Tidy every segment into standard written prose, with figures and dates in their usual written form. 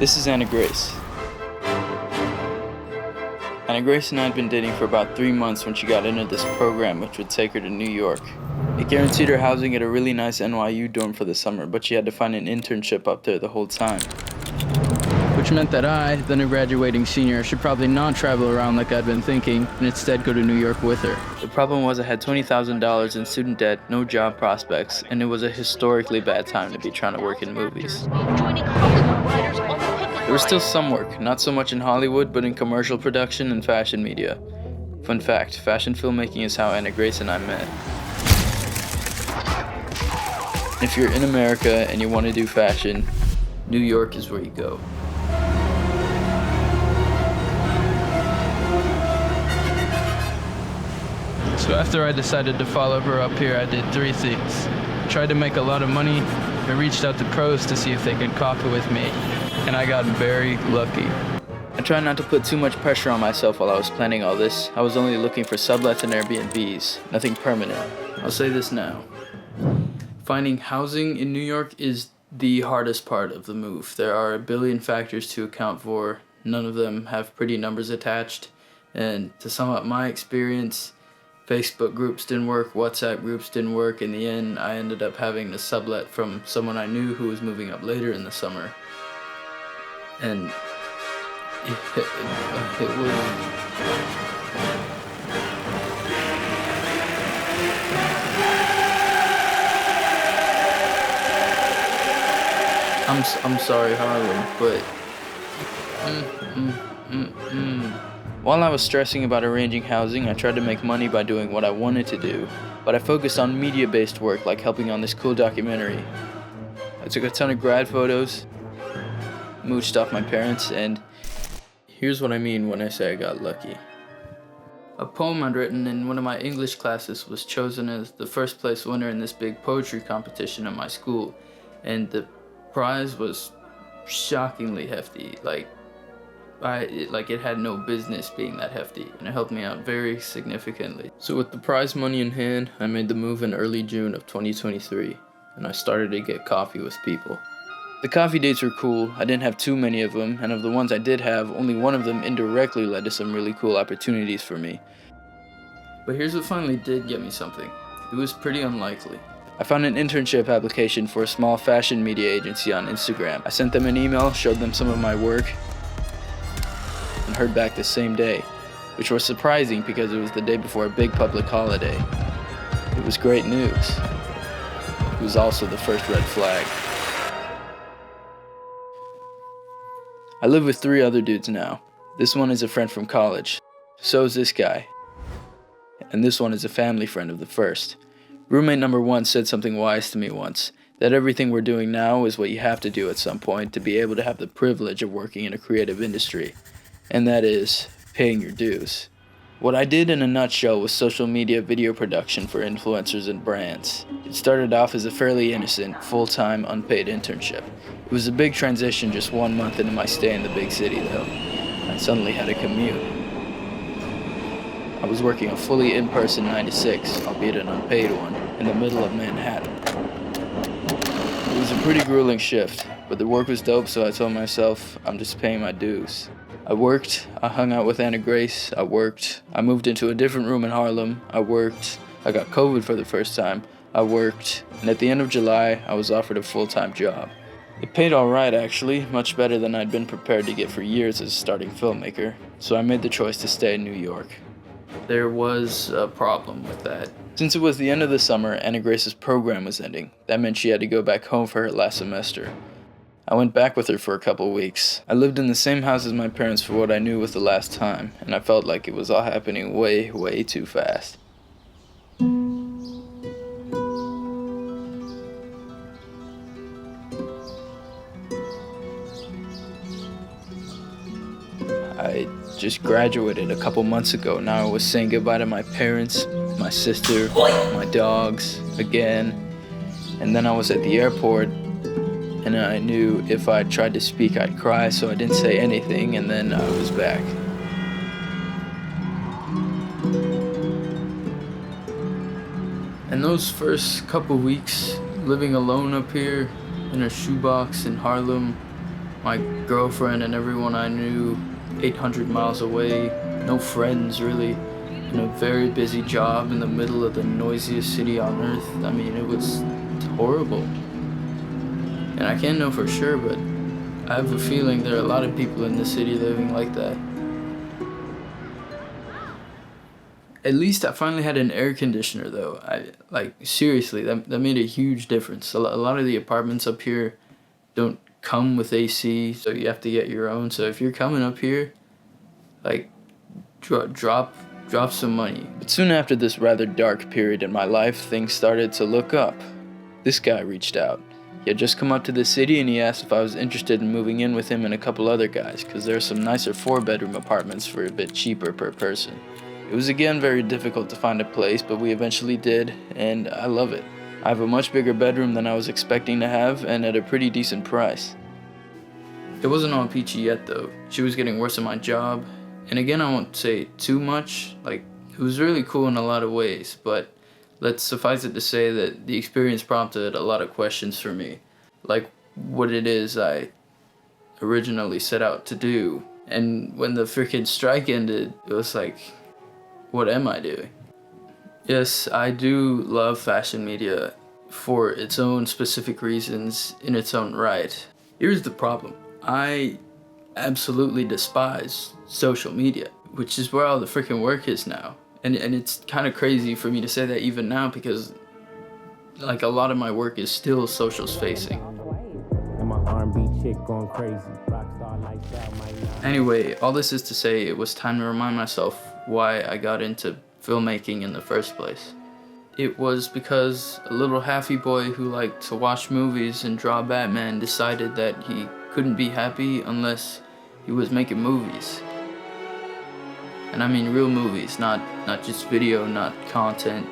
This is Anna Grace. Anna Grace and I had been dating for about 3 months when she got into this program which would take her to New York. It guaranteed her housing at a really nice NYU dorm for the summer, but she had to find an internship up there the whole time. Which meant that I, then a graduating senior, should probably not travel around like I'd been thinking, and instead go to New York with her. The problem was I had $20,000 in student debt, no job prospects, and it was a historically bad time to be trying to work in movies. There was still some work, not so much in Hollywood, but in commercial production and fashion media. Fun fact, fashion filmmaking is how Anna Grace and I met. If you're in America and you want to do fashion, New York is where you go. So after I decided to follow her up here, I did 3 things. Tried to make a lot of money, I reached out to pros to see if they could coffee with me, and I got very lucky. I tried not to put too much pressure on myself while I was planning all this. I was only looking for sublets and Airbnbs, nothing permanent. I'll say this now. Finding housing in New York is the hardest part of the move. There are a billion factors to account for. None of them have pretty numbers attached. And to sum up my experience, Facebook groups didn't work, WhatsApp groups didn't work. In the end, I ended up having to sublet from someone I knew who was moving up later in the summer. And it was... I'm sorry, Harlem, but... While I was stressing about arranging housing, I tried to make money by doing what I wanted to do, but I focused on media-based work like helping on this cool documentary. I took a ton of grad photos, mooched off my parents, and here's what I mean when I say I got lucky. A poem I'd written in one of my English classes was chosen as the first place winner in this big poetry competition at my school, and the prize was shockingly hefty. It had no business being that hefty, and it helped me out very significantly. So with the prize money in hand, I made the move in early June of 2023, and I started to get coffee with people. The coffee dates were cool. I didn't have too many of them, and of the ones I did have, only one of them indirectly led to some really cool opportunities for me. But here's what finally did get me something. It was pretty unlikely. I found an internship application for a small fashion media agency on Instagram. I sent them an email, showed them some of my work, and heard back the same day, which was surprising because it was the day before a big public holiday. It was great news. It was also the first red flag. I live with 3 other dudes now. This one is a friend from college. So is this guy. And this one is a family friend of the first. Roommate number 1 said something wise to me once, that everything we're doing now is what you have to do at some point to be able to have the privilege of working in a creative industry. And that is paying your dues. What I did in a nutshell was social media video production for influencers and brands. It started off as a fairly innocent, full-time, unpaid internship. It was a big transition just 1 month into my stay in the big city though. I suddenly had a commute. I was working a fully in-person 9 to 6, albeit an unpaid one, in the middle of Manhattan. It was a pretty grueling shift, but the work was dope, so I told myself I'm just paying my dues. I worked, I hung out with Anna Grace, I moved into a different room in Harlem, I got COVID for the first time, and at the end of July, I was offered a full-time job. It paid alright actually, much better than I'd been prepared to get for years as a starting filmmaker, so I made the choice to stay in New York. There was a problem with that. Since it was the end of the summer, Anna Grace's program was ending. That meant she had to go back home for her last semester. I went back with her for a couple weeks. I lived in the same house as my parents for what I knew was the last time, and I felt like it was all happening way, way too fast. I just graduated a couple months ago. Now I was saying goodbye to my parents, my sister, my dogs, again. And then I was at the airport, and I knew if I tried to speak, I'd cry, so I didn't say anything, and then I was back. And those first couple weeks, living alone up here in a shoebox in Harlem, My girlfriend and everyone I knew 800 miles away, no friends really, in a very busy job in the middle of the noisiest city on earth. I mean, it was horrible. And I can't know for sure, but I have a feeling there are a lot of people in this city living like that. At least I finally had an air conditioner though. Seriously, that made a huge difference. A lot of the apartments up here don't come with AC, so you have to get your own. So if you're coming up here, like, drop some money. But soon after this rather dark period in my life, things started to look up. This guy reached out. He had just come up to the city and he asked if I was interested in moving in with him and a couple other guys, because there are some nicer 4-bedroom apartments for a bit cheaper per person. It was again very difficult to find a place, but we eventually did, and I love it. I have a much bigger bedroom than I was expecting to have, and at a pretty decent price. It wasn't all peachy yet though. She was getting worse at my job, and again I won't say too much, like, it was really cool in a lot of ways, but let's suffice it to say that the experience prompted a lot of questions for me, like what it is I originally set out to do. And when the freaking strike ended, it was like, what am I doing? Yes, I do love fashion media for its own specific reasons in its own right. Here's the problem. I absolutely despise social media, which is where all the freaking work is now. And it's kind of crazy for me to say that even now, because like a lot of my work is still socials facing. And my R&B chick going crazy. Rockstar lifestyle might not. Anyway, all this is to say it was time to remind myself why I got into filmmaking in the first place. It was because a little halfy boy who liked to watch movies and draw Batman decided that he couldn't be happy unless he was making movies. And I mean real movies, not just video, not content.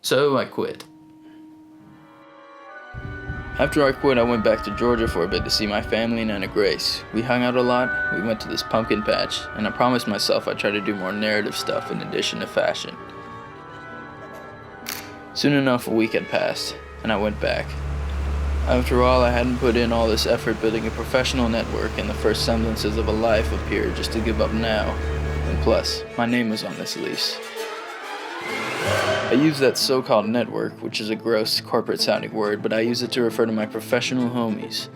So I quit. After I quit, I went back to Georgia for a bit to see my family and Anna Grace. We hung out a lot, we went to this pumpkin patch, and I promised myself I'd try to do more narrative stuff in addition to fashion. Soon enough, a week had passed, and I went back. After all, I hadn't put in all this effort building a professional network, and the first semblances of a life appeared just to give up now. And plus, my name was on this lease. I use that so-called network, which is a gross, corporate-sounding word, but I use it to refer to my professional homies.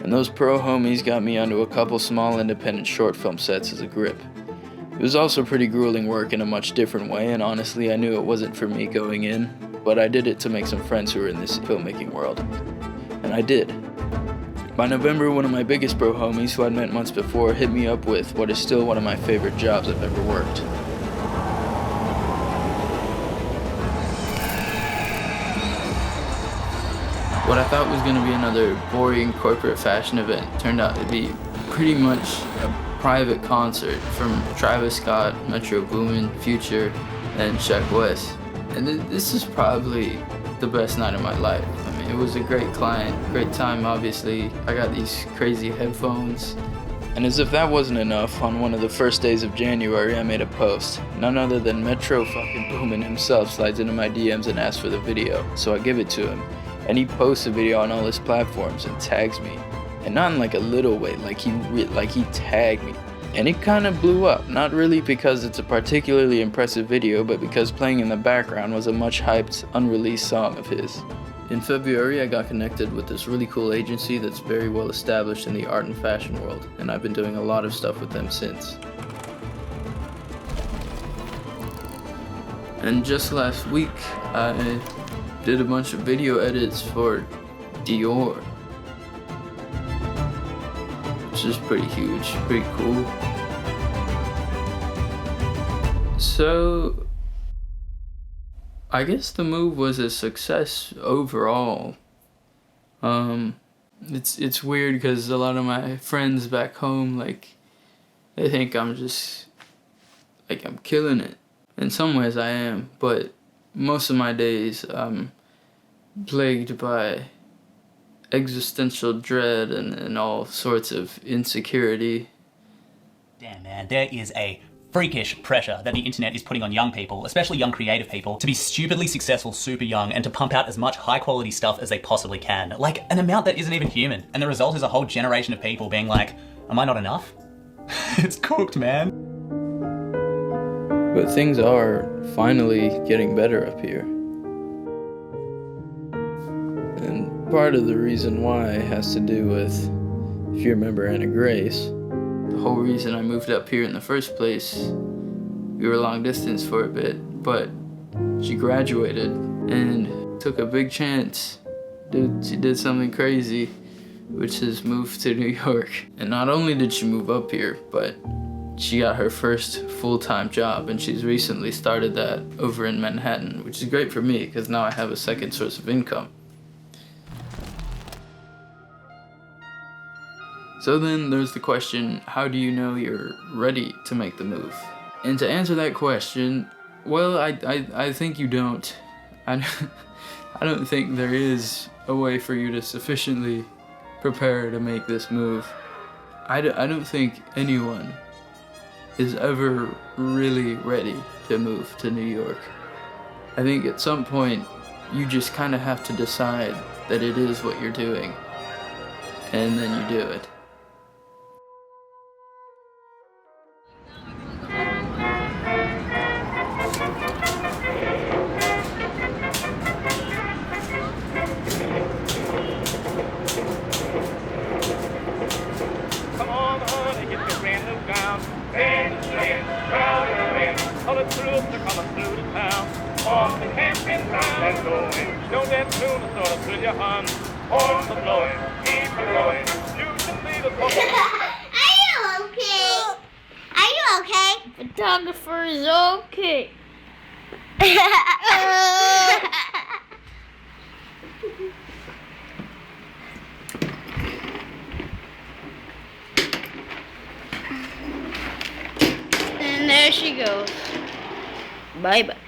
And those pro homies got me onto a couple small independent short film sets as a grip. It was also pretty grueling work in a much different way, and honestly I knew it wasn't for me going in, but I did it to make some friends who were in this filmmaking world. And I did. By November, one of my biggest bro homies, who I'd met months before, hit me up with what is still one of my favorite jobs I've ever worked. What I thought was going to be another boring corporate fashion event turned out to be pretty much a private concert from Travis Scott, Metro Boomin, Future, and Sheck West. And this is probably the best night of my life. I mean, it was a great client, great time obviously. I got these crazy headphones. And as if that wasn't enough, on one of the first days of January I made a post. None other than Metro fucking Boomin himself slides into my DMs and asks for the video, so I give it to him. And he posts a video on all his platforms and tags me. And not in like a little way, like he tagged me. And it kind of blew up, not really because it's a particularly impressive video, but because playing in the background was a much hyped, unreleased song of his. In February, I got connected with this really cool agency that's very well established in the art and fashion world, and I've been doing a lot of stuff with them since. And just last week, I did a bunch of video edits for Dior, which is pretty huge, pretty cool. So I guess the move was a success overall. It's weird because a lot of my friends back home, like, they think I'm just, like, I'm killing it. In some ways I am, but most of my days I'm plagued by existential dread and all sorts of insecurity. Damn, man, there is a freakish pressure that the internet is putting on young people, especially young creative people, to be stupidly successful super young and to pump out as much high quality stuff as they possibly can. Like an amount that isn't even human. And the result is a whole generation of people being like, am I not enough? It's cooked, man. But things are finally getting better up here. And part of the reason why has to do with, if you remember Anna Grace, the whole reason I moved up here in the first place, we were long distance for a bit, but she graduated and took a big chance. She did something crazy, which is move to New York. And not only did she move up here, but she got her first full-time job, and she's recently started that over in Manhattan, which is great for me because now I have a second source of income. So then there's the question, how do you know you're ready to make the move? And to answer that question, well, I think you don't. I don't think there is a way for you to sufficiently prepare to make this move. I don't think anyone is ever really ready to move to New York. I think at some point you just kind of have to decide that it is what you're doing, and then you do it. Photographer is okay. And there she goes. Bye-bye.